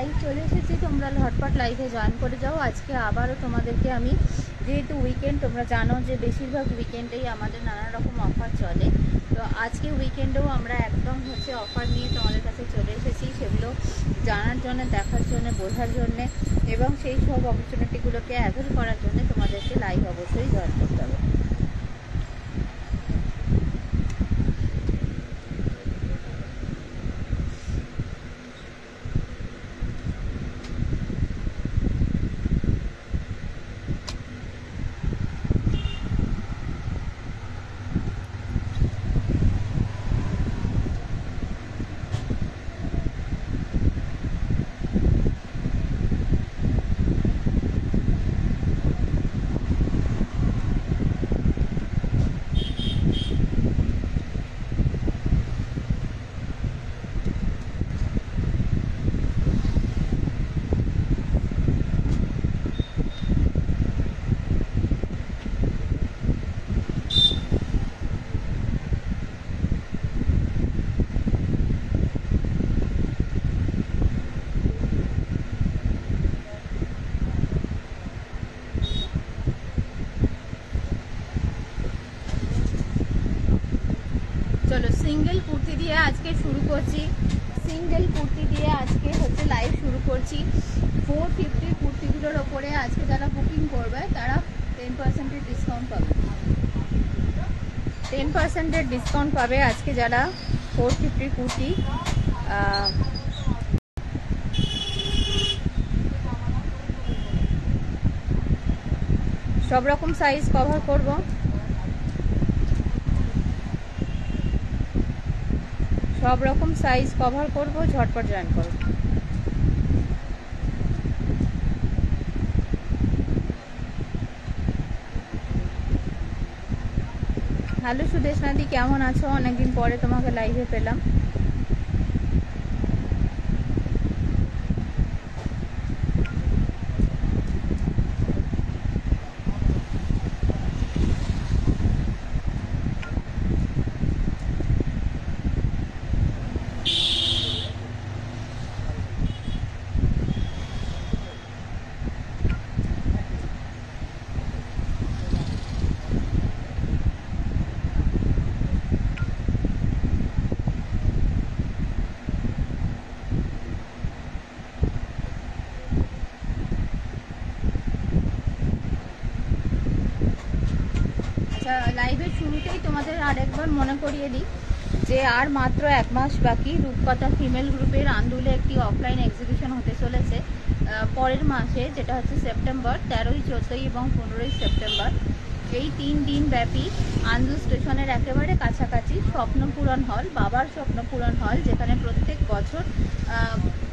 Live চলে এসেছি, তোমরা ঝটপট লাইভে জয়েন করে যাও। আজকে আবারও তোমাদেরকে আমি, যেহেতু উইকেন্ড, তোমরা জানো যে বেশিরভাগ উইকেন্ডেই আমাদের নানা রকম অফার চলে, তো আজকে উইকেন্ডেও আমরা একদম অফার নিয়ে তোমাদের কাছে চলে এসেছি, সেগুলো জানার জন্য, দেখার জন্য, বোঝার জন্যে এবং সেই সব অপরচুনিটিগুলোকে অ্যাভেল করার জন্য তোমাদেরকে লাইভ অবশ্যই জয়েন করতে হবে। চলো সিঙ্গেল কুর্তি দিয়ে আজকে শুরু করছি, সিঙ্গেল কুর্তি দিয়ে আজকে লাইভ শুরু করছি। 450 কুর্তিগুলোর ওপরে আজকে যারা বুকিং করবে তারা 10% ডিসকাউন্ট পাবে, 10% ডিসকাউন্ট পাবে আজকে যারা 450 কুর্তি। সব রকম সাইজ কভার করব, সব রকম সাইজ কভার করব, ঝটপট জয়েন করো। হ্যালো সুদেশনাদি, কেমন আছো? অনেকদিন পরে তোমাকে লাইভে পেলাম। লাইভের শুরুতেই তোমাদের আরেকবার মনে করিয়ে দিই যে আর মাত্র 1 মাস বাকি। রূপকথা ফিমেল গ্রুপের আন্দুলে একটি অফলাইন এক্সিবিশন হতে চলেছে পরের মাসে, যেটা হচ্ছে সেপ্টেম্বর 13, 14 এবং 15 সেপ্টেম্বর। এই 3 দিন ব্যাপী আন্দুল স্টেশনের একেবারে কাছাকাছি স্বপ্নপূরণ হল, বাবার স্বপ্নপূরণ হল, যেখানে প্রত্যেক বছর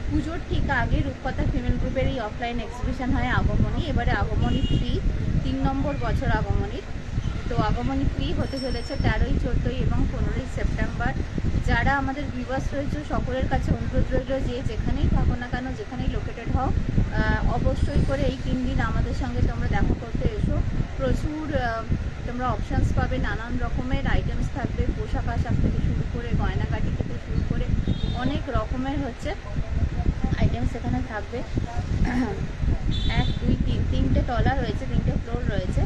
পুজোর ঠিক আগে রূপকথা ফিমেল গ্রুপের এই অফলাইন এক্সিবিশন হয় আগমনী। এবারে আগমনী 3 নম্বর বছর আগমনীর। তো আগমনী ফ্রি হতে চলেছে 13, 14 এবং 15 সেপ্টেম্বর। যারা আমাদের ভিউয়ার্স রয়েছে সকলের কাছে অনুরোধ রইল যে যেখানেই থাকো না কেন, যেখানেই লোকেটেড হও, অবশ্যই করে এই 3 দিন আমাদের সঙ্গে তোমরা দেখা করতে এসো। প্রচুর তোমরা অপশানস পাবে, নানান রকমের আইটেমস থাকবে, পোশাক আশাক থেকে শুরু করে, গয়নাগাটি থেকে শুরু করে অনেক রকমের আইটেমস এখানে থাকবে। 1, 2, 3 তিনটে তলা রয়েছে, 3টে ফ্লোর রয়েছে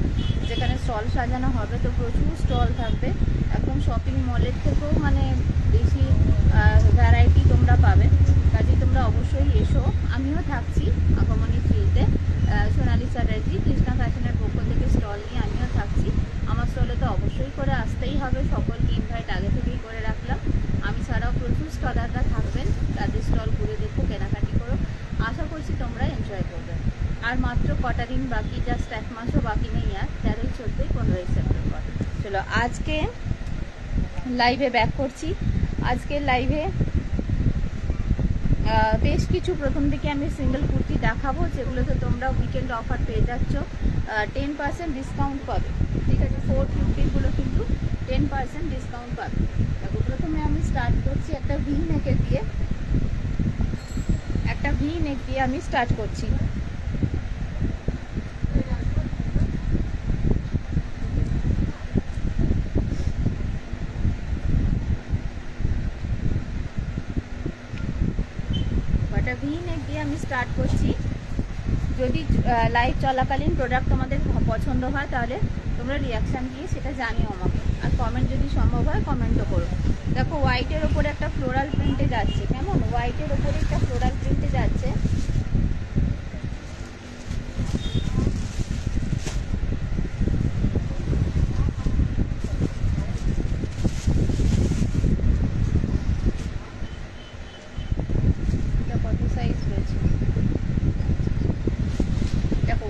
যেখানে স্টল সাজানো হবে। তো প্রচুর স্টল থাকবে, একদম শপিং মলের থেকেও বেশি ভ্যারাইটি তোমরা পাবে। কাজেই তোমরা অবশ্যই এসো। আমিও থাকছি আগমনী 3তে, সোনালি চ্যাটার্জি কৃষ্ণা ফ্যাশনের পক্ষ থেকে স্টল নিয়ে আমিও থাকছি। আমার স্টলে তো অবশ্যই করে আসতেই হবে, সকলকে ইনভাইট আগে থেকেই করে রাখলাম। আমি ছাড়াও প্রচুর স্টলাররা থাকবেন, তাদের স্টল ঘুরে দেখো, কেনাকাটি করো। আশা করছি তোমরা এনজয় করবে। আর মাত্র কটা দিন বাকি, জাস্ট 1 মাসও বাকি নেই আর, 13, 14, 15 সেপ্টেম্বর। চলো আজকে লাইভে ব্যাক করছি। আজকে লাইভে বেশ কিছু প্রথম দিকে আমি সিঙ্গেল কুর্তি দেখাবো, যেগুলোতে তোমরা উইকেন্ড অফার পেয়ে যাচ্ছ, 10% ডিসকাউন্ট পাবে। ঠিক আছে, 450গুলো কিন্তু 10% ডিসকাউন্ট পাবে। দেখো প্রথমে আমি স্টার্ট করছি একটা ভি নেকের দিয়ে, একটা ভি নেক দিয়ে আমি স্টার্ট করছি। ভি নেক দিয়ে আমি স্টার্ট করছি। যদি লাইভ চলাকালীন প্রোডাক্ট তোমাদের পছন্দ হয় তাহলে তোমরা রিয়াকশান দিয়ে সেটা জানিও আমাকে, আর কমেন্ট যদি সম্ভব হয় কমেন্টও করো। দেখো হোয়াইটের ওপরে একটা ফ্লোরাল প্রিন্টে যাচ্ছে, কেমন হোয়াইটের ওপরে একটা ফ্লোরাল প্রিন্টে যাচ্ছে।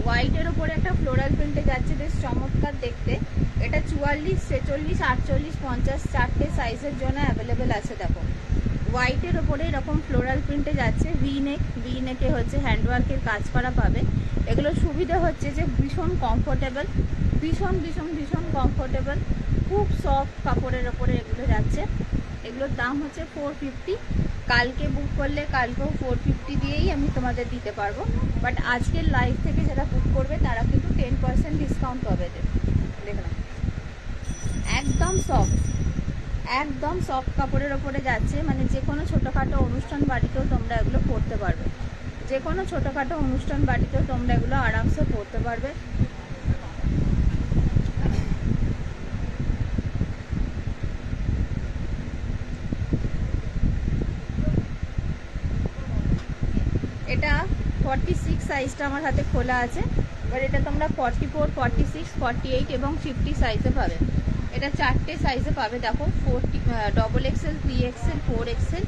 হোয়াইটের ওপরে একটা ফ্লোরাল প্রিন্টে যাচ্ছে, বেশ চমৎকার দেখতে। এটা 44, 46, 48, 50 চারটে সাইজের জন্য অ্যাভেলেবেল আছে। দেখো হোয়াইটের ওপরে এরকম ফ্লোরাল প্রিন্টে যাচ্ছে, ভি নেকে হচ্ছে হ্যান্ডওয়ার্কের কাজ করা পাবে। এগুলো সুবিধা হচ্ছে যে ভীষণ কমফোর্টেবল, ভীষণ ভীষণ ভীষণ কমফোর্টেবল, খুব সফট কাপড়ের ওপরে এগুলো যাচ্ছে। এগুলোর দাম হচ্ছে 450। কালকে বুক করলে কালকেও 450 দিয়েই আমি তোমাদের দিতে পারবো, বাট আজকের লাইভ থেকে যারা বুক করবে তারা কিন্তু 10% ডিসকাউন্ট পাবে। দেখলাম একদম সফট, একদম সফট কাপড়ের ওপরে যাচ্ছে, মানে যে কোনো ছোটোখাটো অনুষ্ঠান বাড়িতেও তোমরা এগুলো পরতে পারবে, যে কোনো ছোটোখাটো অনুষ্ঠান বাড়িতেও তোমরা এগুলো আরামসে পরতে পারবে। এটা 46 সাইজটা আমার হাতে খোলা আছে, এবার এটা তোমরা 44, 46, 48 এবং 50 সাইজে পাবে। এটা চারটে সাইজে পাবে। দেখো XXL, 3XL, 4XL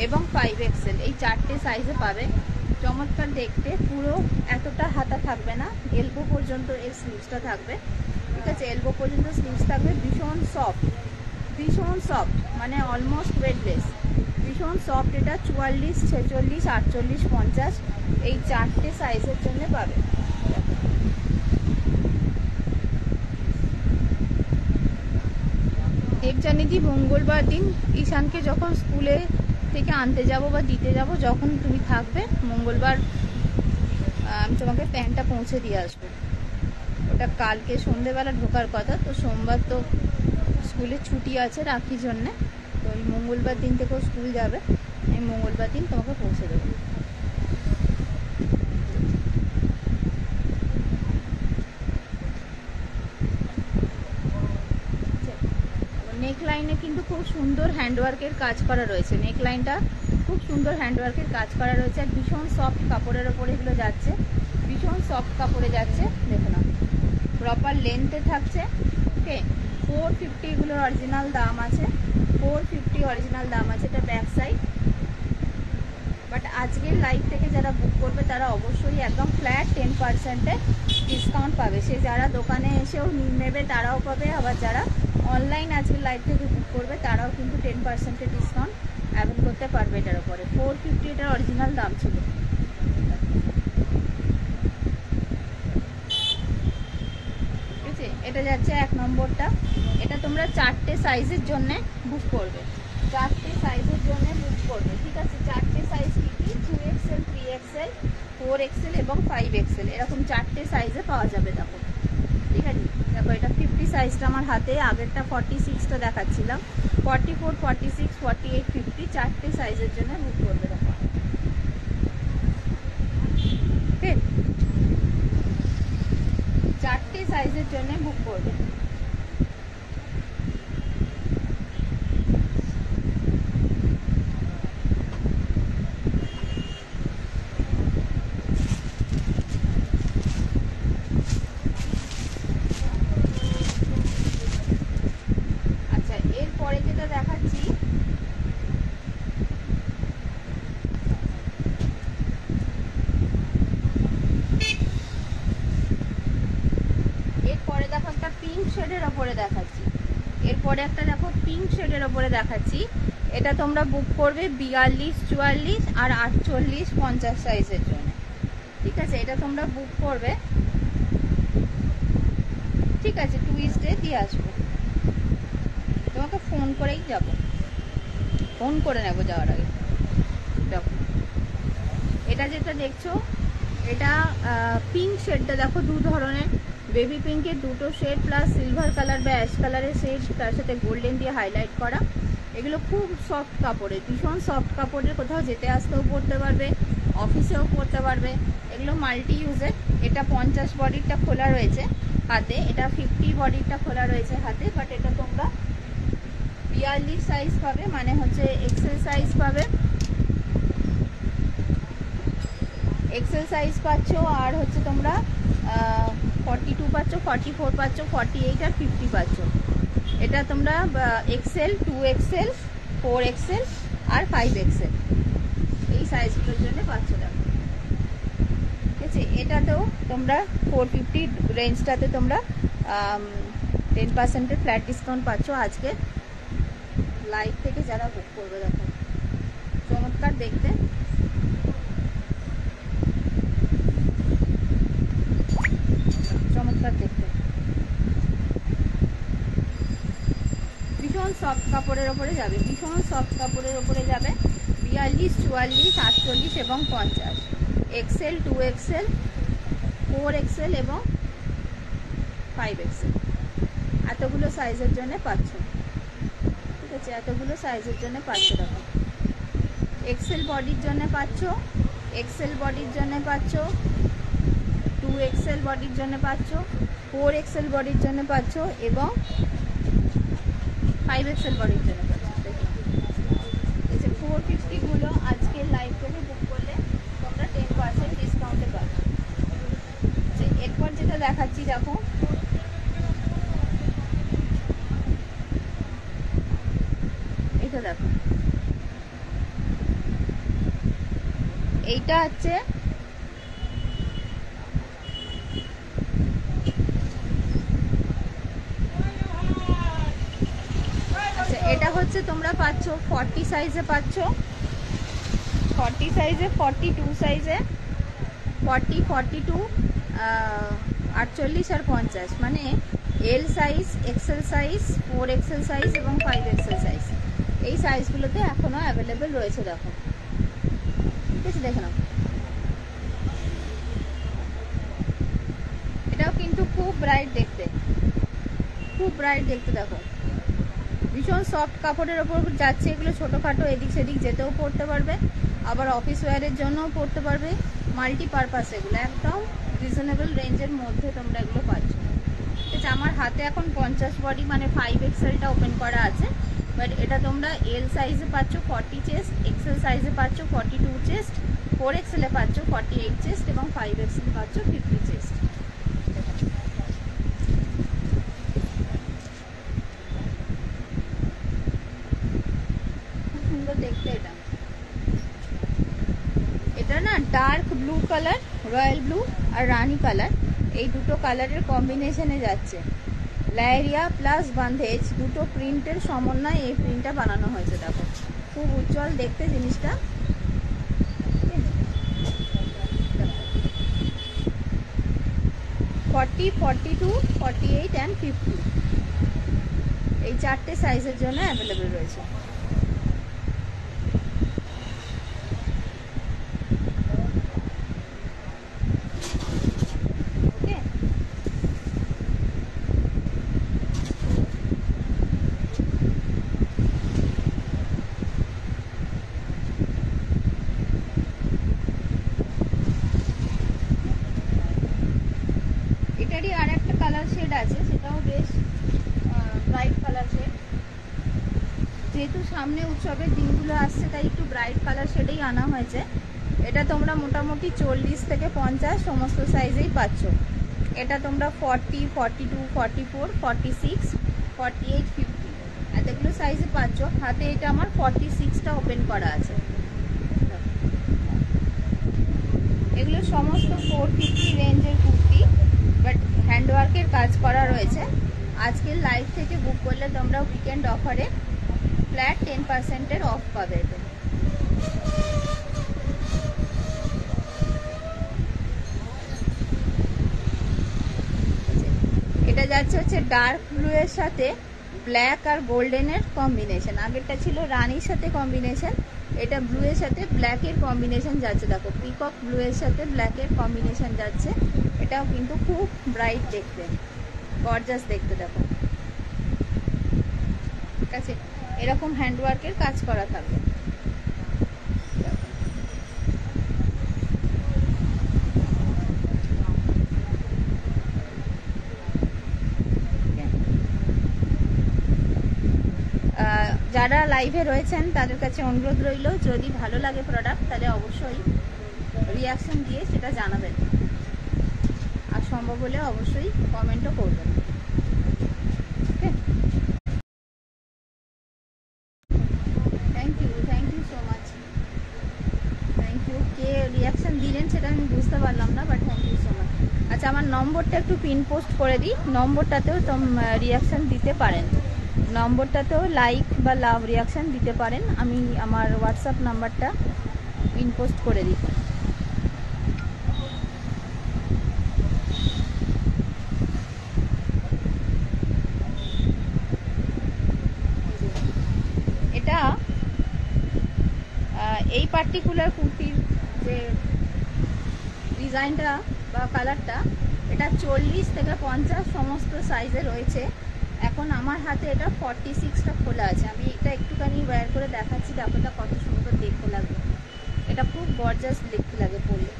এবং 5XL, এই চারটে সাইজে পাবে। চমৎকার দেখতে, পুরো এতটা হাতা থাকবে না, এলবো পর্যন্ত এর স্লিভসটা থাকবে। ঠিক আছে, এলবো পর্যন্ত স্লিভস থাকবে। ভীষণ সফট, ভীষণ সফট, মানে অলমোস্ট ওয়েটলেস, ভীষণ সফট। এটা 44, 46, 48, 50 এই চারটে সাইজের জন্য পাবে। দেবজানিদি মঙ্গলবার দিন ঈশানকে যখন স্কুলে থেকে আনতে যাব বা দিতে যাব, যখন তুমি থাকবে মঙ্গলবার আমি তোমাকে প্যান্টটা পৌঁছে দিয়ে আসবো। ওটা কালকে সন্ধেবেলা ঢোকার কথা, তো সোমবার তো স্কুলে ছুটি আছে রাখির জন্যে, তো ওই মঙ্গলবার দিন থেকেও স্কুল যাবে, আমি মঙ্গলবার দিন তোমাকে পৌঁছে দেবো। নেক লাইনে কিন্তু খুব সুন্দর হ্যান্ডওয়ার্কের কাজ করা রয়েছে, নেক লাইনটা খুব সুন্দর হ্যান্ডওয়ার্কের কাজ করা রয়েছে, আর ভীষণ সফট কাপড়ের ওপরে এগুলো যাচ্ছে, ভীষণ সফট কাপড়ে যাচ্ছে। দেখো না, প্রপার লেন্থে থাকছে। ওকে, 450 এগুলোর অরিজিনাল দাম আছে, 450 অরিজিনাল দাম আছে। এটা ব্যাক সাইড, বাট আজকের লাইভ থেকে যারা বুক করবে তারা অবশ্যই একদম ফ্ল্যাট 10%-এ ডিসকাউন্ট পাবে। সে যারা দোকানে এসেও নেবে তারাও পাবে, আবার যারা অনলাইন আজকের লাইভ থেকে বুক করবে তারাও কিন্তু 10%-এর ডিসকাউন্ট অ্যাভেল করতে পারবে এটার উপরে। 450 এটার অরিজিনাল দাম ছিল। ঠিক আছে, এটা যাচ্ছে 1 নম্বরটা। এটা তোমরা চারটে সাইজের জন্য বুক করবে, চারটে সাইজের জন্য বুক করবে। ঠিক আছে, চারটে সাইজ কি কি? 2XL, 3XL, 4XL এবং 5XL, এরকম চারটে সাইজে পাওয়া যাবে। দেখো, ঠিক আছে, দেখো এটা 50 সাইজটা আমার হাতে, আগেরটা 46টা দেখাচ্ছিলাম। 44, 46, 48, 50 চারটে সাইজের জন্য বুক করবে। দেখো, ঠিক, চারটে সাইজের জন্য বুক করবে। এরপরে একটা দেখো পিঙ্ক শেডের ওপরে দেখাচ্ছি, এটা তোমরা বুক করবে 42, 44 আর 48, 50 সাইজের জন্য। ঠিক আছে, এটা তোমরা বুক করবে। ঠিক আছে, টুইসডে দিয়ে আসবো, তোমাকে ফোন করেই যাব, ফোন করে নেবো যাওয়ার আগে। দেখো এটা যেটা দেখছো, এটা পিঙ্ক শেডটা দেখো, দু ধরনের বেবি পিঙ্কের দুটো শেড প্লাস সিলভার কালার বা অ্যাশ কালারের শেড, তার সাথে গোল্ডেন দিয়ে হাইলাইট করা। এগুলো খুব সফট কাপড়ের, ভীষণ সফট কাপড়ের, কোথাও যেতে আসতেও পরতে পারবে, অফিসেও পরতে পারবে, এগুলো মাল্টি ইউজের। এটা 50 বডিরটা খোলা রয়েছে হাতে, এটা 50 বডিরটা খোলা রয়েছে হাতে, বাট এটা তোমরা 42 সাইজ পাবে, মানে হচ্ছে এক্সেল সাইজ পাবে, এক্সেল সাইজ পাচ্ছ। আর হচ্ছে তোমরা 42 পাচ্ছ, 44 পাচ্ছ, 48 আর 50 পাচ্ছ। এটা তোমরা এক্সেল, 2XL, 4XL আর 5XL এই সাইজগুলোর জন্য পাচ্ছ। দেখো ঠিক আছে, এটাতেও তোমরা 450 রেঞ্জটাতে তোমরা 10% ফ্ল্যাট ডিসকাউন্ট পাচ্ছ আজকে লাইভ থেকে যারা বুক করবে। দেখো চমৎকার দেখতে, চমৎকার দেখতে, ভীষণ সফট কাপড়ের ওপরে যাবে, ভীষণ সফট কাপড়ের ওপরে যাবে। 42, 44, 48 এবং 50, এক্সেল, 2XL, 4XL এবং 5XL এতগুলো সাইজের জন্য পাচ্ছ। ঠিক আছে, এতগুলো সাইজের জন্য পাচ্ছ। দেখো এক্সেল বডির জন্য পাচ্ছ, এক্সেল বডির জন্য পাচ্ছ, 2XL বডির জন্য পাচ্ছ, 4XL বডির জন্য পাচ্ছ এবং 5XL বডির জন্য পাচ্ছ। এই যে 450 গুলো আজকে লাইভ থেকে বুক করলে তোমরা 10% ডিসকাউন্টে পাবে। এরপর যেটা দেখাচ্ছি দেখো, এটা দেখো, এইটা হচ্ছে এটা হচ্ছে তোমরা পাচ্ছ 40 সাইজে পাচ্ছ, 40 সাইজে, 42 সাইজে, 40, 42, 48 আর 50, মানে L size, XL size, 4XL size এবং 5XL সাইজ এই সাইজগুলোতে এখনো অ্যাভেলেবেল রয়েছে। দেখো ঠিক আছে, দেখে নাও। এটাও কিন্তু খুব ব্রাইট দেখতে, খুব ব্রাইট দেখতে। দেখো ভীষণ সফট কাপড়ের ওপর যাচ্ছে, এগুলো ছোটোখাটো এদিক সেদিক যেতেও পরতে পারবে, আবার অফিস ওয়্যারের জন্যও পরতে পারবে, মাল্টিপারপাস। এগুলো একদম রিজনেবল রেঞ্জের মধ্যে তোমরা এগুলো পাচ্ছ। ঠিক আছে, আমার হাতে এখন 50 বডি মানে 5XLটা ওপেন করা আছে, বাট এটা তোমরা এল সাইজে পাচ্ছ 40 চেস্ট, এক্সেল সাইজে পাচ্ছ 42 চেস্ট, 4XLে পাচ্ছ 48 চেস্ট এবং 5XL পাচ্ছ 50 চেস্ট। দেখতে এটা না dark blue colour, royal blue আর রানী কালার, এই দুটো কালারের কম্বিনেশনে যাচ্ছে। লাইরিয়া প্লাস বান্ধেজ দুটো প্রিন্টের সমন্বয়ে এই প্রিন্টটা বানানো হয়েছে। দেখো খুব উজ্জ্বল দেখতে জিনিসটা। 40, 42, 48 and 50 এই চারটে সাইজের জন্য অ্যাভেলেবেল রয়েছে। এটারই আর একটা কালার শেড আছে, সেটাও বেশ ব্রাইট কালার শেড। যেহেতু সামনে উৎসবের দিনগুলো আসছে তাই একটু ব্রাইট কালার শেডেই আনা হয়েছে। এটা তোমরা মোটামুটি 40 থেকে 50 সমস্ত সাইজেই পাচ্ছ। এটা তোমরা 40, 42, 44, 46, 48, 50 এতগুলো সাইজে পাচ্ছ। হাতে এটা আমার 46টা ওপেন করা আছে। এগুলো সমস্ত 450 রেঞ্জের কুর্তি, বাট হ্যান্ডওয়ার্কের কাজ করা রয়েছে। আজকের লাইভ থেকে বুক করলে তোমরা উইকেন্ড অফারে ফ্ল্যাট 10%-এর অফ পাবে। এটা যাচ্ছে হচ্ছে ডার্ক ব্লু এর সাথে ব্ল্যাক আর গোল্ডেনের কম্বিনেশন। আগেরটা ছিল রানীর সাথে কম্বিনেশন, এটা ব্লু এর সাথে ব্ল্যাকের কম্বিনেশন যাচ্ছে। দেখো পিকক ব্লু এর সাথে ব্ল্যাকের কম্বিনেশন যাচ্ছে। এটাও কিন্তু খুব ব্রাইট দেখতে, গর্জাস দেখতে। দেখো ঠিক আছে, এরকম হ্যান্ডওয়ার্কের কাজ করা থাকবে। যারা লাইভে রয়েছেন তাদের কাছে অনুরোধ রইল, যদি ভালো লাগে প্রোডাক্ট তাহলে অবশ্যই রিয়াকশন দিয়ে সেটা জানাবেন, আর সম্ভব হলে অবশ্যই কমেন্টও করবেন। Okay, thank you so much, thank you. কে রিয়াকশন দিলেন সেটা আমি বুঝতে পারলাম না, but thank you so much. আচ্ছা, আমার নম্বরটা একটু পিন পোস্ট করে দিই, নম্বরটাতেও রিয়াকশন দিতে পারেন, নম্বরটাতেও লাইক বা লাভ রিয়াকশন দিতে পারেন। আমি আমার হোয়াটসঅ্যাপ নাম্বারটা পিন পোস্ট করে দিই। এটা এই পার্টিকুলার কুর্তির যে ডিজাইনটা বা কালারটা, এটা 40 থেকে 50 সমস্ত সাইজে রয়েছে। এখন আমার হাতে এটা 46টা খোলা আছে। আমি এটা একটুখানি ওয়্যার করে দেখাচ্ছি, দেখো কত সুন্দর দেখতে লাগবে। এটা খুব গর্জাস দেখতে লাগে পরলে।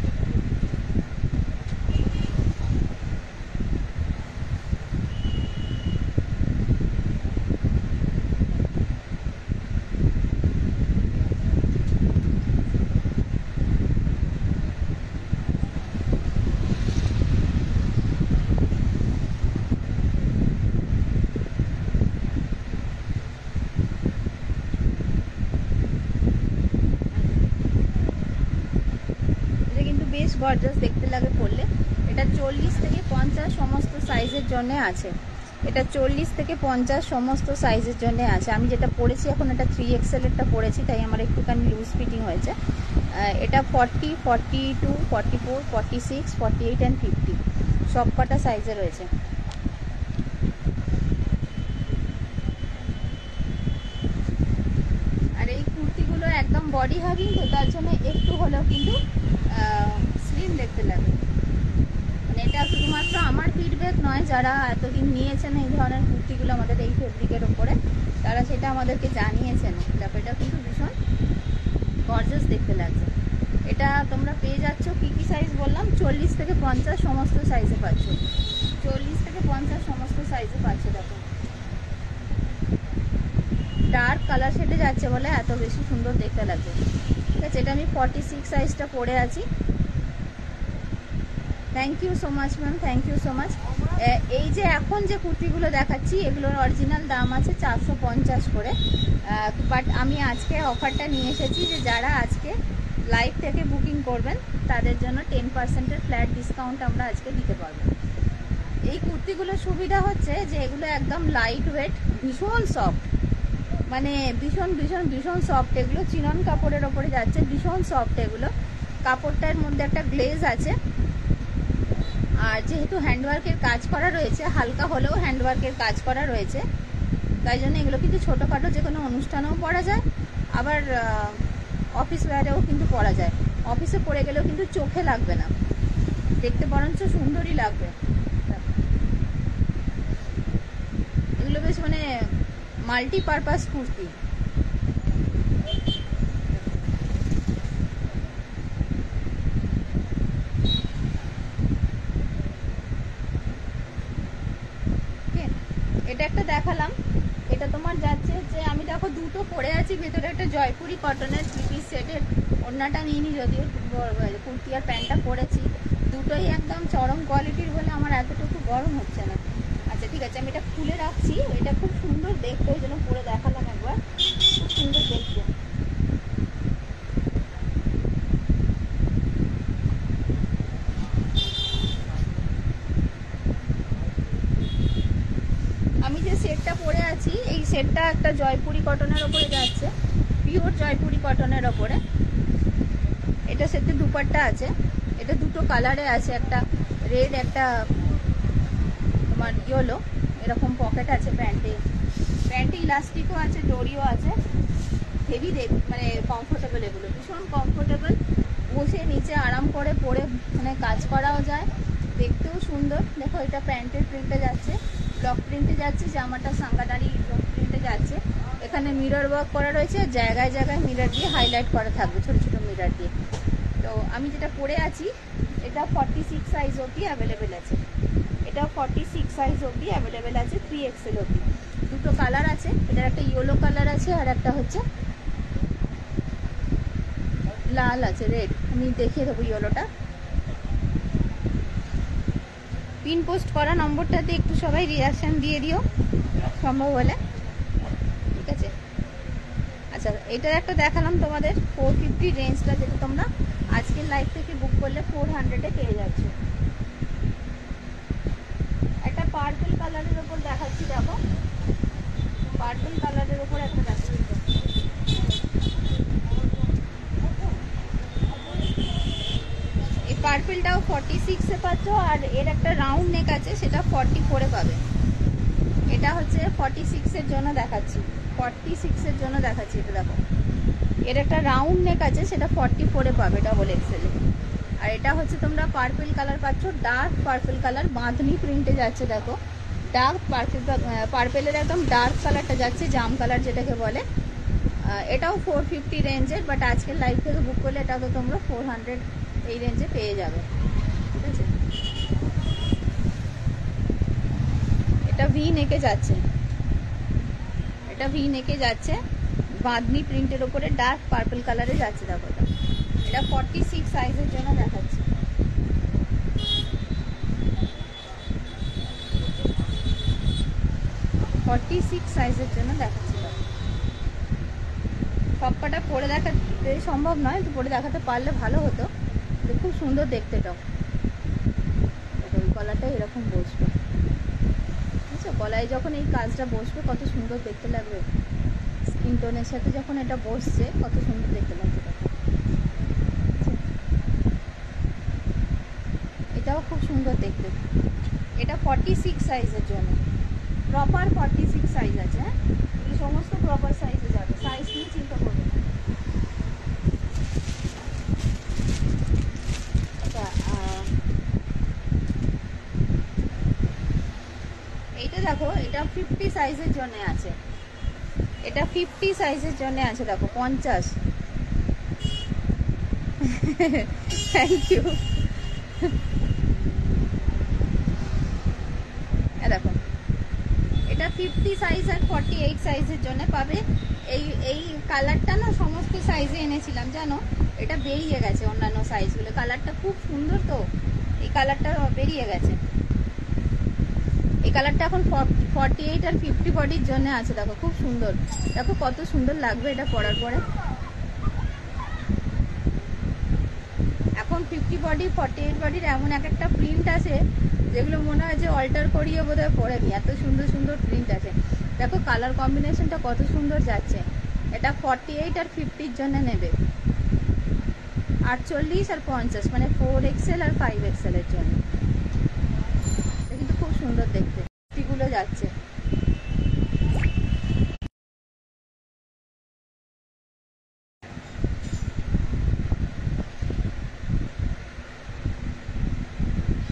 বেশ গর্জাস দেখতে লাগে পরলে। এটা 40 থেকে 50 সমস্ত সাইজের জন্য আছে। এটা 40 থেকে 50 সমস্ত সাইজের জন্য আছে। আমি যেটা পরেছি এখন, এটা 3XL এরটা পরেছি, তাই আমার একটুখানি লুজ ফিটিং হয়েছে। এটা 40, 42, 44, 46, 48 অ্যান্ড 50 সব কটা সাইজে রয়েছে। আর এই কুর্তিগুলো একদম বডি হাগিং, তো তার জন্য একটু হলেও কিন্তু স্লিম দেখতে লাগে। মানে এটা শুধুমাত্র আমার ফিডব্যাক নয়, যারা এতদিন নিয়েছেন এই ধরনের কুর্তিগুলো আমাদের এই ফেব্রিকের ওপরে, তারা সেটা আমাদেরকে জানিয়েছেন। দেখো, এটা কিন্তু ভীষণ গর্জাস দেখতে লাগছে। এটা তোমরা পেয়ে যাচ্ছ কি কি সাইজ বললাম, 40 থেকে 50 সমস্ত সাইজে পাচ্ছ। 40 থেকে 50 সমস্ত সাইজে পাচ্ছ। দেখো, ডার্ক কালার শেডে যাচ্ছে বলে এত বেশি সুন্দর দেখতে লাগছে। ঠিক আছে, এটা আমি 46 সাইজটা পরে আছি। Thank you so much ma'am, thank you so much. এই যে এখন যে কুর্তিগুলো দেখাচ্ছি, এগুলোর অরিজিনাল দাম আছে 450 করে, বাট আমি আজকে অফারটা নিয়ে এসেছি যে যারা আজকে লাইভ থেকে বুকিং করবেন তাদের জন্য 10%-এর ফ্ল্যাট ডিসকাউন্ট আমরা আজকে দিতে পারবো। এই কুর্তিগুলোর সুবিধা হচ্ছে যে এগুলো একদম লাইট ওয়েট, ভীষণ সফট, মানে ভীষণ ভীষণ ভীষণ সফট। এগুলো চিনন কাপড়ের ওপরে যাচ্ছে, ভীষণ সফট এগুলো। কাপড়টার মধ্যে একটা গ্লেজ আছে, আর যেহেতু হ্যান্ডওয়ার্কের কাজ করা রয়েছে, হালকা হলেও হ্যান্ডওয়ার্কের কাজ করা রয়েছে, তাই জন্য এগুলো কিন্তু ছোটোখাটো যে কোনো অনুষ্ঠানেও পরা যায়, আবার অফিস ওয়্যারেও কিন্তু পরা যায়। অফিসে পরে গেলেও কিন্তু চোখে লাগবে না, দেখতে বরঞ্চ সুন্দরই লাগবে। এগুলো বেশ মানে মাল্টিপারপাস কুর্তি। এটা একটা দেখালাম, এটা তোমার যাচ্ছে যে আমি দেখো দুটো পরে আছি, ভেতরে একটা জয়পুরি কটনের 3 পিস সেটের ওড়নাটা নিইনি, যদিও কুর্তি আর প্যান্টটা পরেছি, দুটোই একদম চরম কোয়ালিটির বলে আমার এতটুকু গরম হচ্ছে না। আচ্ছা ঠিক আছে, আমি এটা খুলে রাখছি। এটা খুব সুন্দর দেখতে, ওই জন্য পরে দেখালাম একবার, খুব সুন্দর দেখতে। আমি যে সেটটা পরে আছি, এই সেটটা একটা জয়পুরি কটনের ওপরে যাচ্ছে, পিওর জয়পুরি কটনের ওপরে। এটা সেটে দুপাট্টা আছে, এটা দুটো কালারে আছে, একটা রেড, একটা তোমার ইয়েলো। এরকম পকেট আছে প্যান্টে, প্যান্টে ইলাস্টিকও আছে, ডোরিও আছে। হেভি মানে কমফোর্টেবল, এগুলো ভীষণ কমফোর্টেবল, বসে নিচে আরাম করে পরে মানে কাজ করাও যায়, দেখতেও সুন্দর। দেখো, এটা প্যান্টের প্রিন্টে যাচ্ছে, ব্লক প্রিন্টে যাচ্ছে, জামাটা সাঙ্গাদারি ব্লক প্রিন্টে যাচ্ছে। এখানে মিরর ওয়ার্ক করা রয়েছে, জায়গায় জায়গায় মিরর দিয়ে হাইলাইট করা থাকবে, ছোট ছোট মিরর দিয়ে। তো আমি যেটা পরে আছি এটা 46 সাইজ অবধি অ্যাভেলেবেল আছে, এটা 46 সাইজ অবধি অ্যাভেলেবেল আছে, 3XL অবধি। দুটো দুটো কালার আছে, এটার একটা ইয়েলো কালার আছে আর একটা হচ্ছে লাল আছে, রেড। আমি দেখিয়ে দেবো ইয়েলোটা। পিন পোস্ট করা নম্বরটাতে একটু সবাই রিয়াকশান দিয়ে দিও সম্ভব হলে, ঠিক আছে। আচ্ছা, এটার একটা দেখালাম তোমাদের 450 রেঞ্জটা, যেটা তোমরা আজকের লাইভ থেকে বুক করলে 400-এ পেয়ে যাচ্ছ। একটা পার্পল কালারের ওপর দেখাচ্ছি, দেখো পার্পল কালারের ওপর একটা দেখাচ্ছি। এই পার্পলটাও 46-এ পাচ্ছ, আর এর একটা রাউন্ড নেক আছে, সেটা 44-এ পাবে। এটা হচ্ছে 46-এর জন্য দেখাচ্ছি, 46-এর জন্য দেখাচ্ছি। এটা দেখো, এর একটা রাউন্ড নেক আছে, সেটা 44-এ পাবে ডাবল এক্সেলে। আর এটা হচ্ছে তোমরা পার্পল কালার পাচ্ছ, ডার্ক পার্পল কালার, বাঁধনি প্রিন্টে যাচ্ছে। দেখো ডার্ক পার্পেলের একদম ডার্ক কালারটা যাচ্ছে, জাম কালার যেটাকে বলে। এটাও 450 রেঞ্জের, বাট আজকের লাইভ থেকে বুক করলে এটা তো তোমরা 400 এই রেঞ্জে পেয়ে যাবে, ঠিক আছে। এটা ভি নেকে যাচ্ছে, এটা ভি নেকে যাচ্ছে, বাঁধনি প্রিন্টের ওপরে ডার্ক পার্পল কালারে যাচ্ছে। দেখো এটা 46 সাইজের জন্য দেখাচ্ছি। সাইজের জন্য দেখাচ্ছি। সবকটা পরে দেখাতে সম্ভব নয়, তো পরে দেখাতে পারলে ভালো হতো, খুব সুন্দর দেখতে। এটাও ওই গলাটা এরকম বসবে, বুঝছো, গলায় যখন এই কাজটা বসবে কত সুন্দর দেখতে লাগবে। স্কিন টোনের সাথে যখন এটা বসছে কত সুন্দর দেখতে লাগবে। এটাও খুব সুন্দর দেখতে। এটা 46 সাইজের জন্য, প্রপার 46 সাইজ আছে। হ্যাঁ, এই সমস্ত প্রপার সাইজে যাবে, সাইজ নিয়ে চিন্তা করবে না। আচ্ছা, এইটা দেখো, এটা 50 সাইজের জন্য আছে, এটা 50 সাইজের জন্য আছে। দেখো 50। Thank you. দেখো এটা 50 সাইজ আর 48 সাইজের জন্য পাবে। এই কালারটা না সমস্ত সাইজে এনেছিলাম, জানো, এটা বেরিয়ে গেছে অন্যান্য সাইজগুলো। কালারটা খুব সুন্দর, তো এই কালারটা বেরিয়ে গেছে। এই কালারটা এখন 48 আর 50 বডির জন্য আছে। দেখো খুব সুন্দর, দেখো কত সুন্দর লাগবে এটা পরার পরে। এখন 50 বডি 48 বডির এমন এক একটা প্রিন্ট আছে যেগুলো মনে হয় যে অল্টার করিয়ে বোধহয় পরে নি, এত সুন্দর সুন্দর প্রিন্ট আছে। দেখো কালার কম্বিনেশনটা কত সুন্দর যাচ্ছে। এটা 48 আর 50-র জন্য নেবে, 48 আর 50, মানে 4XL আর 5XL এর জন্য। এটা কিন্তু খুব সুন্দর দেখতে, গুলো যাচ্ছে।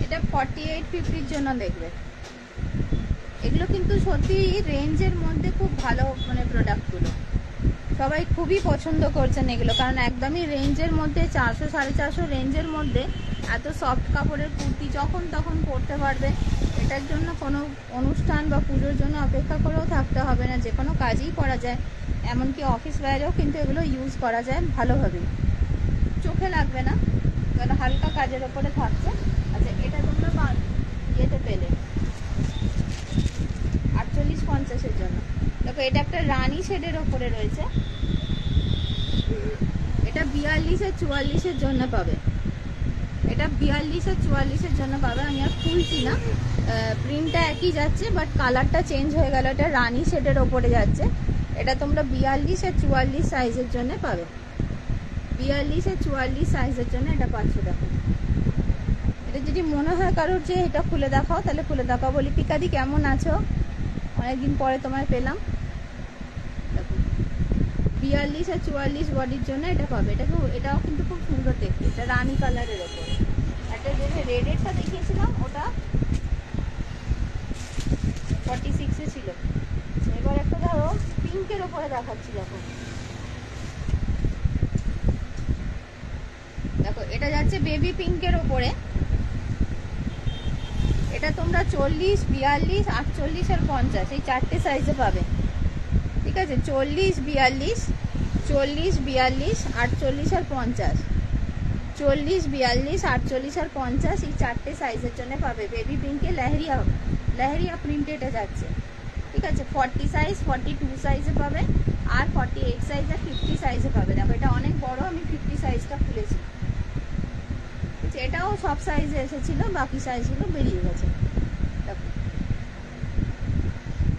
এটা 48-50-র জন্য দেখবে। এগুলো কিন্তু সত্যি রেঞ্জের মধ্যে খুব ভালো, মানে প্রোডাক্টগুলো সবাই খুবই পছন্দ করছেন এগুলো, কারণ একদমই রেঞ্জের মধ্যে, 400 450 রেঞ্জের মধ্যে এত সফট কাপড়ের কুর্তি যখন তখন পরতে পারবে। এটার জন্য কোনো অনুষ্ঠান বা পুজোর জন্য অপেক্ষা করেও থাকতে হবে না, যে কোনো কাজেই করা যায়, এমনকি অফিস বাইরেও কিন্তু এগুলো ইউজ করা যায় ভালোভাবেই, চোখে লাগবে না, কারণ হালকা কাজের ওপরে থাকছে। আচ্ছা, এটা তোমরা ইয়েতে পেলে 48-50-এর জন্য। দেখো এটা একটা রানী শেডের ওপরে রয়েছে, এটা 42 আর 44-এর জন্য পাবে। এটা 42 আর 44-এর জন্য পাবে। আমি আর খুলছি না, প্রিন্টটা একই যাচ্ছে, বাট কালারটা চেঞ্জ হয়ে গেল, এটা রানী শেডের ওপরে যাচ্ছে। এটা তোমরা 42 আর 44 সাইজের জন্য পাবে, 42 আর 44 সাইজের জন্য এটা পাচ্ছ। দেখো এটা যদি মনে হয় কারোর যে এটা খুলে দেখাও, তাহলে খুলে দেখাও। বলি পিকাদি কেমন আছো, অনেকদিন পরে তোমায় পেলাম। দেখো 42 আর 44 বডির জন্য এটা পাবে। এটাও কিন্তু খুব সুন্দর দেখতে, এটা রানী কালারের ওপর। একটা যে রেডেরটা দেখিয়েছিলাম ওটা 46-এ ছিল। এবার একটা ধরো পিঙ্কের ওপরে দেখাচ্ছি। দেখো এটা যাচ্ছে বেবি পিঙ্কের ওপরে, এটা তোমরা 40, 42, 48 আর 50 এই চারটে সাইজে পাবে, ঠিক আছে। 40, 42, 40, 42, 48 আর 50, 40, 42, 48 আর 50 এই চারটে সাইজের জন্য পাবে। বেবি পিঙ্কে লেহেরিয়া প্রিন্ট এটা যাচ্ছে, ঠিক আছে। 40 সাইজ, 42 সাইজে পাবে, আর 48 সাইজ আর 50 সাইজে পাবে। দেখো এটা অনেক বড়, আমি 50 সাইজটা খুলেছি। এটাও সব সাইজে এসেছিল, বাকি সাইজগুলো বেরিয়ে গেছে। দেখো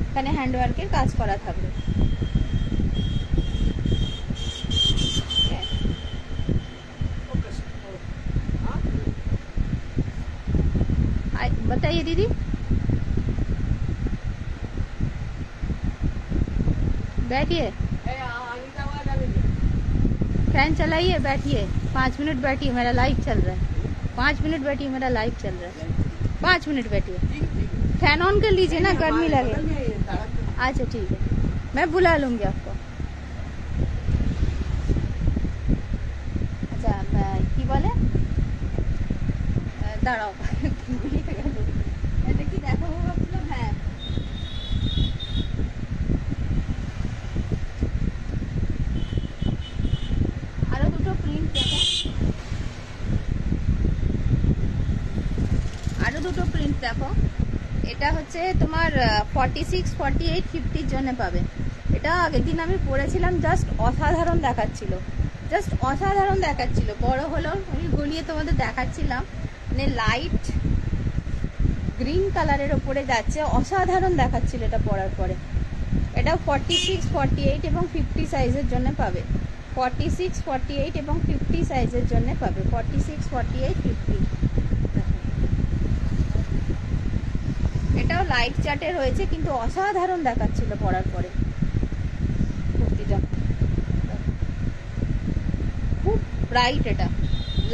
এখানে হ্যান্ডওয়ার্কের কাজ করা থাকবে। बताइए दीदी, बैठिए, फैन चलाइए, बैठिए 5 मिनट बैठिए, मेरा लाइव चल रहा है। 5 मिनट बैठिए, मेरा लाइव चल रहा है। 5 मिनट बैठिए, फैन ऑन कर लीजिए ना, गर्मी लगे। अच्छा ठीक है, मैं बुला लूंगी आपको। अच्छा কি বলে, দাঁড়াও এটা কি দেখাবো ভাবছিলাম। হ্যাঁ আরো দুটো প্রিন্ট দেখো, আরো দুটো প্রিন্ট দেখো। এটা হচ্ছে তোমার 46, 48, 50 জন্য পাবে। এটা আগের দিন আমি পরেছিলাম, জাস্ট অসাধারণ দেখাচ্ছিল, জাস্ট অসাধারণ দেখাচ্ছিল। বড় হলো আমি গলিয়ে তোমাদের দেখাচ্ছিলাম, মানে লাইট গ্রিন কালারের ওপরে যাচ্ছে, অসাধারণ দেখাচ্ছিল এটা পরার পরে। এটা 46, 48 এবং 50 সাইজের জন্য পাবে। 46, 48 এবং 50 সাইজের জন্য পাবে। 46, 48, 50। এটাও লাইট চার্টে রয়েছে, কিন্তু অসাধারণ দেখাচ্ছিল পরার পরে কুর্তিটা। খুব ব্রাইট, এটা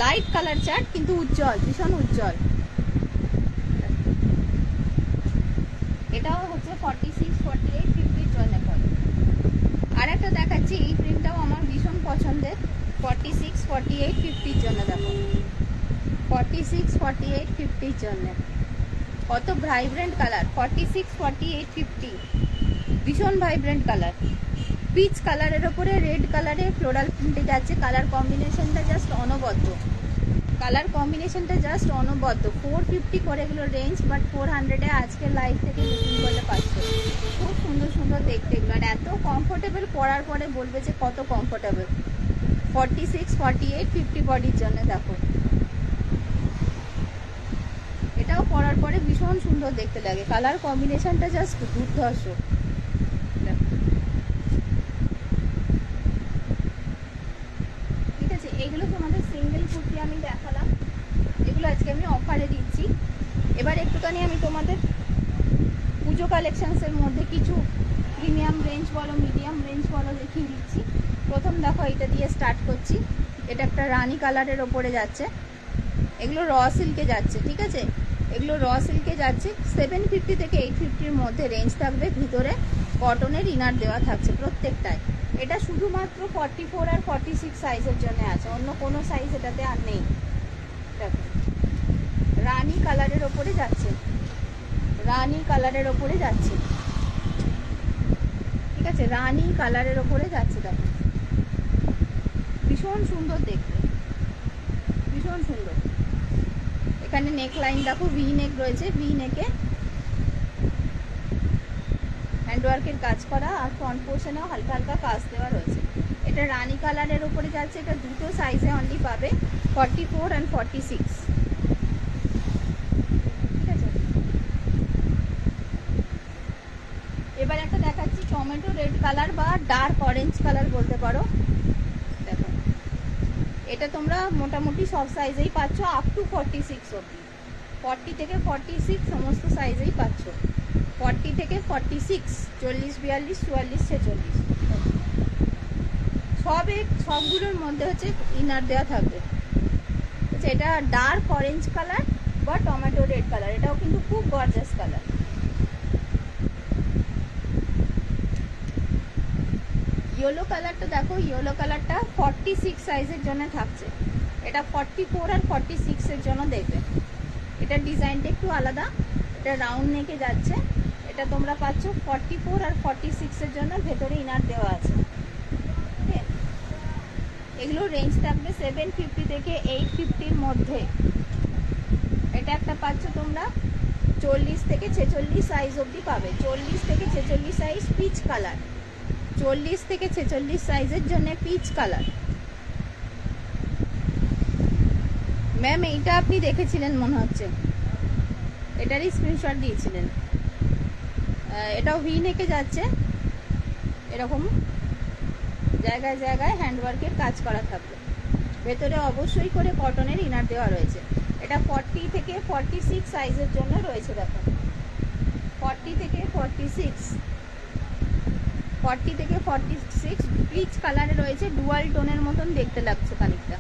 লাইট কালার চার্ট কিন্তু উজ্জ্বল, ভীষণ উজ্জ্বল। এটাও হচ্ছে 46, 48, 50 জন্য পাবে। আর একটা দেখাচ্ছি, এই প্রিন্টটাও আমার ভীষণ পছন্দের। 46, 48, 50 জন্য দেখো, 46, 48, 50 জন্য কত ভাইব্রেন্ট কালার। 46, 48, 50 ভীষণ ভাইব্রেন্ট কালার। পিচ কালারের ওপরে রেড কালারে ফ্লোরাল প্রিন্টে যাচ্ছে। কালার কম্বিনেশনটা জাস্ট অনবদ্য, কালার কম্বিনেশনটা জাস্ট অনবদ্য। 450 করে এগুলো রেঞ্জ, বাট 400-এ আজকের লাইভ থেকে বুকিং করলে পাচ্ছে। খুব সুন্দর সুন্দর দেখতে এগুলো, আর এত কমফোর্টেবল, পরার পরে বলবে যে কত কমফোর্টেবল। 46, 48, 50 বডির জন্য দেখো, এটাও পরার পরে ভীষণ সুন্দর দেখতে লাগে। কালার কম্বিনেশনটা জাস্ট দুর্ধর্ষ। ঠিক আছে, এগুলো তোমাদের সিঙ্গেল কুর্তি আমি দেখালাম, এগুলো আজকে আমি অফারে দিচ্ছি। এবার একটুখানি আমি তোমাদের পুজো কালেকশনসের মধ্যে কিছু প্রিমিয়াম রেঞ্জ বলো, মিডিয়াম রেঞ্জ বলো দেখিয়ে দিচ্ছি। প্রথম দেখো এটা দিয়ে স্টার্ট করছি। এটা একটা রানী কালারের ওপরে যাচ্ছে, এগুলো র সিল্কে যাচ্ছে, ঠিক আছে। এগুলো র সিল্কে যাচ্ছে। 750 থেকে 850-র মধ্যে রেঞ্জ থাকবে। ভিতরে কটনের ইনার দেওয়া থাকছে প্রত্যেকটায়। এটা শুধুমাত্র 44 আর 46 সাইজের জন্য আছে, অন্য কোনো সাইজ এটাতে আর নেই। দেখো রানী কালারের ওপরে যাচ্ছে, রানী কালারের ওপরে যাচ্ছে, ঠিক আছে, রানী কালারের ওপরে যাচ্ছে। দেখো ভীষণ সুন্দর দেখতে, ভীষণ সুন্দর। এখানে নেক লাইন দেখো, ভি নেক রয়েছে, ভি নেকে হ্যান্ডওয়ার্কের কাজ করা, আর ফ্রন্ট পোর্শনেও হালকা হালকা কাজ দেওয়া রয়েছে। এটা রানী কালারের উপরে যাচ্ছে। এটা দুটো সাইজে অনলি পাবে, 44 and 46, ঠিক আছে। এবার একটা দেখাচ্ছি টমেটো রেড কালার বা ডার্ক অরেঞ্জ কালার বলতে পারো। দেখো এটা তোমরা মোটামুটি সব সাইজেই পাচ্ছ, আপ টু 46 অবধি। 40 থেকে 46 সমস্ত সাইজেই পাচ্ছ। 40 থেকে 46, 40, 42, 44, 46 সবগুলোর মধ্যে হচ্ছে ইনার দেওয়া থাকবে। এটা ডার্ক অরেঞ্জ কালার বা টমেটো রেড কালার, এটাও কিন্তু খুব গর্জাস কালার। ইয়েলো কালারটা দেখো, ইয়েলো কালারটা 46 সাইজের জন্য থাকছে। এটা 44 আর 46 এর জন্য দেখবে। এটা ডিজাইনটা একটু আলাদা, এটা রাউন্ড নেকে যাচ্ছে। এটা তোমরা পাচ্ছ 44 আর 46 এর জন্য, ভেতরে ইনার দেওয়া আছে। এগুলো রেঞ্জ থাকবে 750 থেকে 850 মধ্যে। এটা একটা পাচ্ছ তোমরা 40 থেকে 46 সাইজ অবধি পাবে। 40 থেকে 46 সাইজ পিচ কালার, 40 থেকে 46 সাইজের জন্য পিচ কালার। ম্যাম এইটা আপনি দেখেছিলেন মনে হচ্ছে, এটারই স্ক্রিনশট দিয়েছিলেন। এটাও ভি নেকে যাচ্ছে, এরকম জায়গায় জায়গায় হ্যান্ডওয়ার্কের কাজ করা থাকবে। ভেতরে অবশ্যই করে কটনের ইনার দেওয়া রয়েছে। এটা 40 থেকে 46 সাইজের জন্য রয়েছে। দেখো 40 থেকে 46 পিচ কালারে রয়েছে। ডুয়াল টোনের মতন দেখতে লাগছে খানিকটা,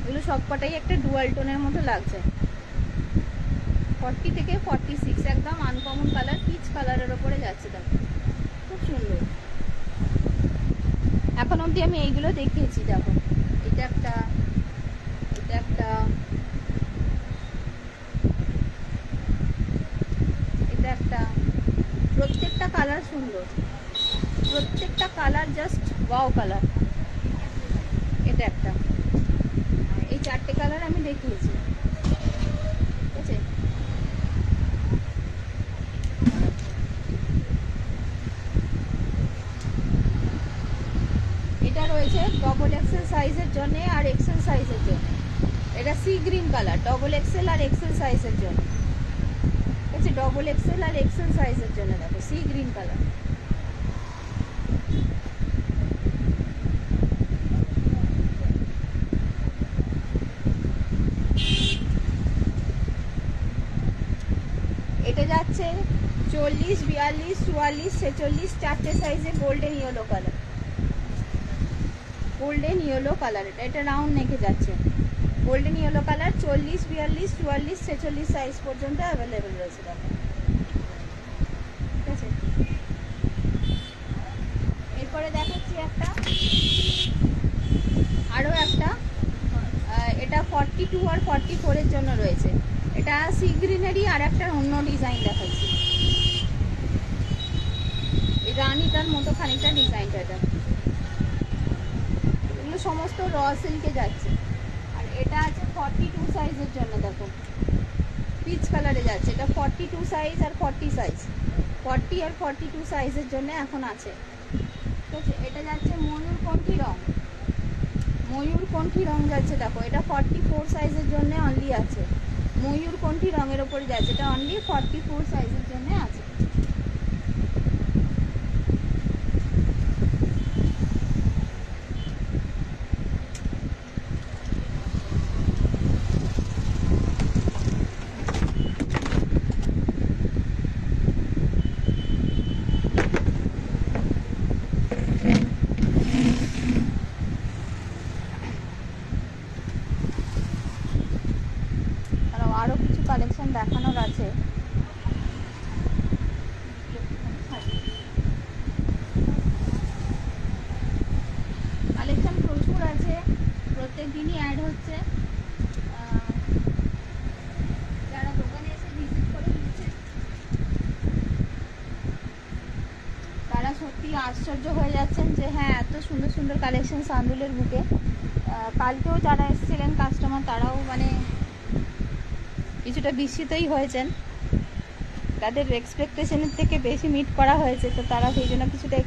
এগুলো সবকটাই একটা ডুয়াল টোনের মতো লাগছে। 40 থেকে 46 একদম আনকমন কালার, পিচ কালারের ওপরে যাচ্ছে। দেখো খুব সুন্দর। এখন অবধি আমি এইগুলো দেখিয়েছি। দেখো এটা একটা, এটা একটা, এটা একটা, প্রত্যেকটা কালার সুন্দর, প্রত্যেকটা কালার জাস্ট ওয়াও কালার। এটা একটা, এই 4টে কালার আমি দেখিয়েছি, ঠিক আছে। এটা রয়েছে ডবল এক্সেল সাইজের জন্য আর এক্সেল সাইজের জন্য। এটা sea green colour, double XL আর এক্সেল সাইজের জন্য, ঠিক আছে। ডবল এক্সেল আর এক্সেল সাইজের জন্য দেখো সি গ্রিন কালার। এটা যাচ্ছে 40, 42, 44, 46 4টে সাইজে golden yellow colour, golden yellow colour. এটা রাউন্ড নেকে যাচ্ছে, গোল্ডেন ইয়েলো কালার। 40, 42, 44, 46 সাইজ পর্যন্ত অ্যাভেলেবেল রয়েছে। দেখো ঠিক আছে। এরপরে দেখাচ্ছি একটা, আরও একটা, এটা 42 আর 44 এর জন্য রয়েছে। এটা সি গ্রিনেরই আর একটা অন্য ডিজাইন দেখাচ্ছি, এই রানীটার মতো খানিকটা ডিজাইনটা। এটা এগুলো সমস্ত র সিল্কে যাচ্ছে। আর এটা আছে 42 সাইজের জন্য। দেখো পিচ কালারে যাচ্ছে। এটা 42 সাইজ আর 40 সাইজ, 40 আর 42 সাইজের জন্য এখন আছে, ঠিক আছে। এটা যাচ্ছে ময়ূরকণ্ঠী রং, ময়ূরকণ্ঠী রং যাচ্ছে। দেখো এটা 44 সাইজের জন্য অনলি আছে, ময়ূরকণ্ঠী রঙের ওপরে যাচ্ছে। এটা অনলি 44 সাইজের জন্য আছে। আরো কিছু কালেকশন দেখানোর আছে। কালেকশন প্রচুর আছে, প্রত্যেক দিনই অ্যাড হচ্ছে। যারা দোকানে এসে ভিজিট করে নিচ্ছে তারা সত্যি আশ্চর্য হয়ে যাচ্ছেন যে হ্যাঁ এত সুন্দর সুন্দর কালেকশন সান্দুলের বুকে। কালকেও যারা এসেছিলেন কাস্টমার তারাও মানে কিছুটা বিস্মিতই হয়েছেন, তাদের এক্সপেকটেশনের থেকে বেশি মিট করা হয়েছে, তো তারা সেই জন্য কিছুটা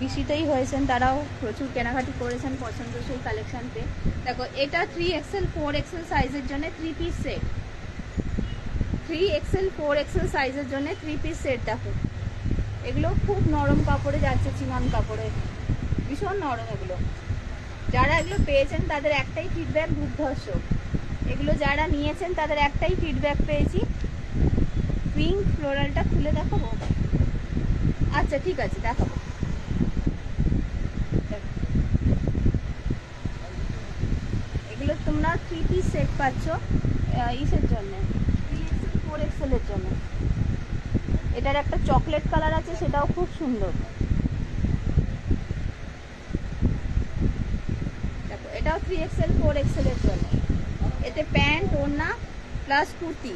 বিস্মিতই হয়েছেন। তারাও প্রচুর কেনাকাটি করেছেন পছন্দসই কালেকশন পেয়ে। দেখো এটা 3XL 4XL সাইজের জন্য 3 পিস সেট, 3XL 4XL সাইজের জন্য 3 পিস সেট। দেখো এগুলো খুব নরম কাপড়ে যাচ্ছে, চিনন কাপড়ে, ভীষণ নরম এগুলো। যারা এগুলো পেয়েছেন তাদের একটাই ফিডব্যাক দুর্ধর্ষ। এগুলো যারা নিয়েছেন তাদের একটাই ফিডব্যাক পেয়েছি। পিঙ্ক ফ্লোরালটা খুলে দেখাবো? আচ্ছা ঠিক আছে দেখাবো। এগুলো তোমরা 3 পিস সেট পাচ্ছ ইসের জন্য, 3XL 4XL এর জন্য। এটার একটা চকলেট কালার আছে, সেটাও খুব সুন্দর। দেখো এটাও 3XL 4XL এর জন্য। এতে প্যান্ট, ওড়না প্লাস কুর্তি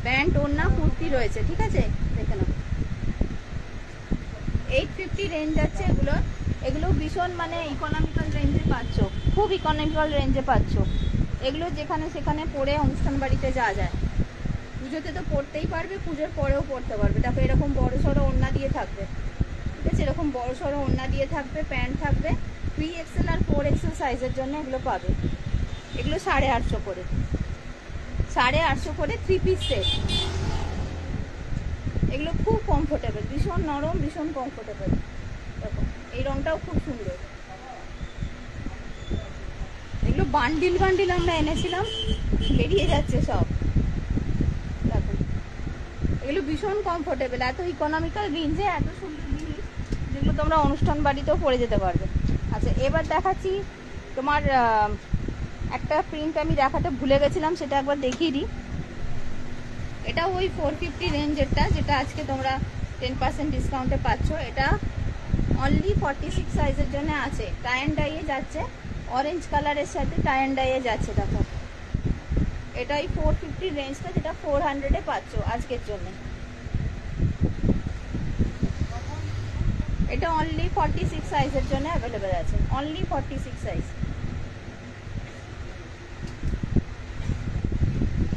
প্যান্ট ওড়না কুর্তি রয়েছে, ঠিক আছে। দেখে নাও 850 রেঞ্জ আছে এগুলো। এগুলো ভীষণ মানে ইকোনমিক্যাল রেঞ্জে পাচ্ছ, খুব ইকোনমিক্যাল রেঞ্জে পাচ্ছ। এগুলো যেখানে সেখানে পরে অনুষ্ঠান বাড়িতে যাওয়া যায়। পুজোতে তো পরতেই পারবে, পুজোর পরেও পরতে পারবে। দেখো এরকম বড় সড়ো ওড়না দিয়ে থাকবে, ঠিক আছে। এরকম বড় সড়ো ওড়না দিয়ে থাকবে, প্যান্ট থাকবে। 3XL আর 4XL সাইজের জন্য এগুলো পাবে। এগুলো 850 করে, 850 করে 3 পিস সেট। এগুলো খুব কমফোর্টেবল, ভীষণ নরম, ভীষণ কমফোর্টেবল। দেখো এই রংটাও খুব সুন্দর। এগুলো বান্ডিল বান্ডিল আমরা এনেছিলাম, বেরিয়ে যাচ্ছে সব। দেখো এগুলো ভীষণ কমফোর্টেবল, এত ইকোনমিক্যাল রেঞ্জে এত সুন্দর জিনিস, যেগুলো তোমরা অনুষ্ঠান বাড়িতেও পরে যেতে পারবে। আচ্ছা এবার দেখাচ্ছি তোমার একটা প্রিন্ট আমি দেখাতে ভুলে গেছিলাম, সেটা একবার দেখিয়ে দিই। এটা ওই 450 রেঞ্জেরটা, যেটা আজকে তোমরা 10% ডিসকাউন্টে পাচ্ছ। এটা অনলি 46 সাইজের জন্য আছে। টাই অ্যান্ড ডাইয়ে যাচ্ছে, অরেঞ্জ কালারের সাথে টাই অ্যান্ড ডাইয়ে যাচ্ছে। দেখো এটা ওই 450 রেঞ্জটা, যেটা 400-এ পাচ্ছ আজকের জন্য। এটা অনলি 46 সাইজের জন্য অ্যাভেলেবেল আছে, অনলি 46 সাইজ।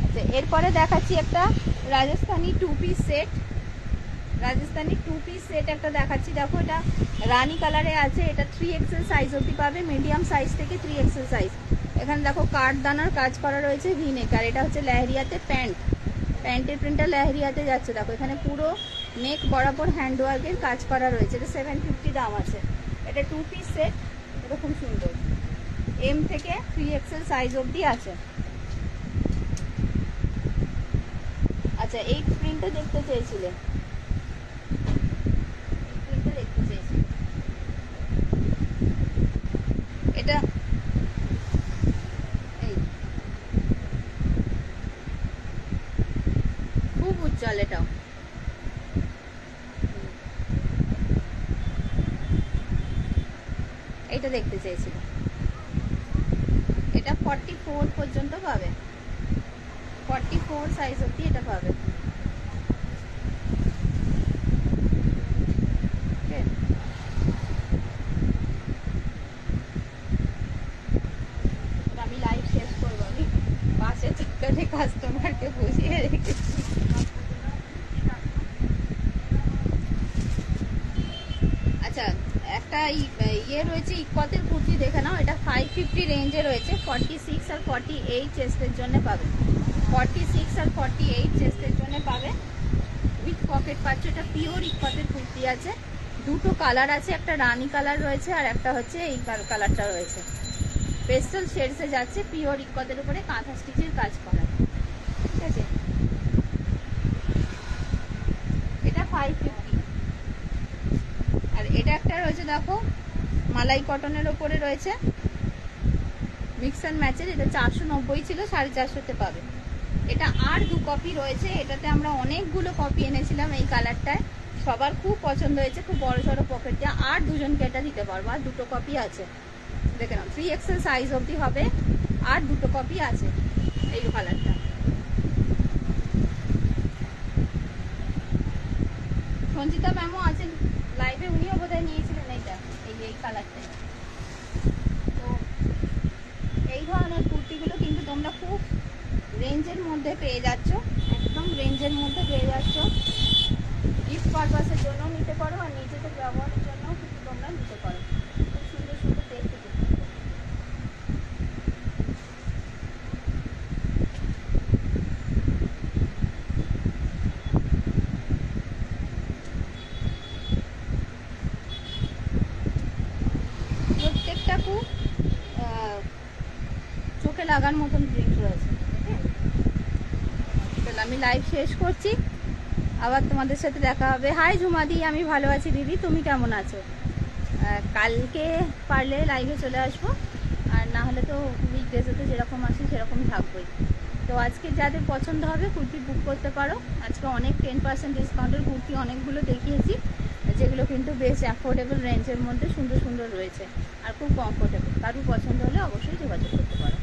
আচ্ছা এরপরে দেখাচ্ছি একটা Rajasthani 2 piece set. Rajasthani 2 piece set একটা দেখাচ্ছি। দেখো এটা রানী কালারে আছে। এটা 3XL সাইজ অবধি পাবে, মিডিয়াম সাইজ থেকে 3XL সাইজ। এখানে দেখো কাঠদানার কাজ করা রয়েছে, ভি নেক। আর এটা হচ্ছে লেহেরিয়াতে প্যান্ট, প্যান্টের প্রিন্টটা লেহেরিয়াতে যাচ্ছে। দেখো এখানে পুরো নেক বরাবর হ্যান্ডওয়ার্কের কাজ করা রয়েছে। এটা 750 দাম আছে। এটা 2 পিস সেট, এটা খুব সুন্দর। এম থেকে 3XL সাইজ অবধি আছে। আচ্ছা এই প্রিন্টটা দেখতে চেয়েছিলে, প্রিন্টটা দেখতে চেয়েছি। এটা এই খুব উজ্জ্বল, এটাও এটা দেখতে চেয়েছিল। এটা 44 পর্যন্ত পাবে, 44 সাইজ অবধি এটা পাবে। আমি লাইভ শেষ করবো, আমি বাসে চক্করে কাস্টমারকে বুঝিয়ে রেখেছি। আচ্ছা একটা ইয়ে রয়েছে ইকোয়াতের কুর্তি, দেখে নাও। এটা 550 রেঞ্জে রয়েছে, 46 আর 48 চেস্টের জন্য পাবে। 46 আর 48 চেস্টের জন্য পাবে, উইথ পকেট পাচ্ছ। এটা পিওর ইকোয়াতের কুর্তি আছে। দুটো কালার আছে, একটা রানী কালার রয়েছে আর একটা হচ্ছে এই কালারটা রয়েছে। পেস্টেল শেডসে যাচ্ছে, পিওর ইকোয়াতের উপরে কাঁথা স্টিচের কাজ করা, ঠিক আছে। এটা 550। আর এটা একটা রয়েছে দেখো মালাই কটনের ওপরে রয়েছে, মিক্স অ্যান্ড ম্যাচের। এটা 490 ছিল, 450-তে পাবে। এটা আর 2 কপি রয়েছে। এটাতে আমরা অনেকগুলো কপি এনেছিলাম এই কালারটায়, সবার খুব পছন্দ হয়েছে। খুব বড় সড়ো পকেট দিয়ে, আর দুজনকে এটা দিতে পারবো। আর 2টো কপি আছে, দেখে নাও। 3XL সাইজ অবধি হবে, আর 2টো কপি আছে এই কালারটা। সঞ্চিতা ম্যামও আছেন লাইভে, উনিও বোধহয় নিয়েছিলেন এইটা, এই কালারটা। তো এই ধরনের কুর্তিগুলো কিন্তু তোমরা খুব রেঞ্জের মধ্যে পেয়ে যাচ্ছ, একদম রেঞ্জের মধ্যে পেয়ে যাচ্ছ। গিফট পারপাসের জন্য নিতে পারো, আর নিজেদের ব্যবহারের জন্য কিন্তু তোমরা নিতে পারো। খুব সুন্দর সুন্দর দেখতে। প্রত্যেকটা খুব চোখে লাগার মতন প্রিন্ট রয়েছে। তাহলে আমি লাইভ শেষ করছি, আবার তোমাদের সাথে দেখা হবে। হাই ঝুমাদি, আমি ভালো আছি দিদি, তুমি কেমন আছো? কালকে পারলে লাইভে চলে আসবো, আর না হলে তো উইকডেজে তো যেরকম আসি সেরকম থাকবোই। তো আজকে যাদের পছন্দ হবে কুর্তি বুক করতে পারো। আজকে অনেক 10% ডিসকাউন্টের কুর্তি অনেকগুলো দেখিয়েছি, যেগুলো কিন্তু বেশ অ্যাফোর্ডেবল রেঞ্জের মধ্যে সুন্দর সুন্দর রয়েছে আর খুব কমফোর্টেবল। কারোর পছন্দ হলে অবশ্যই যোগাযোগ করতে পারো।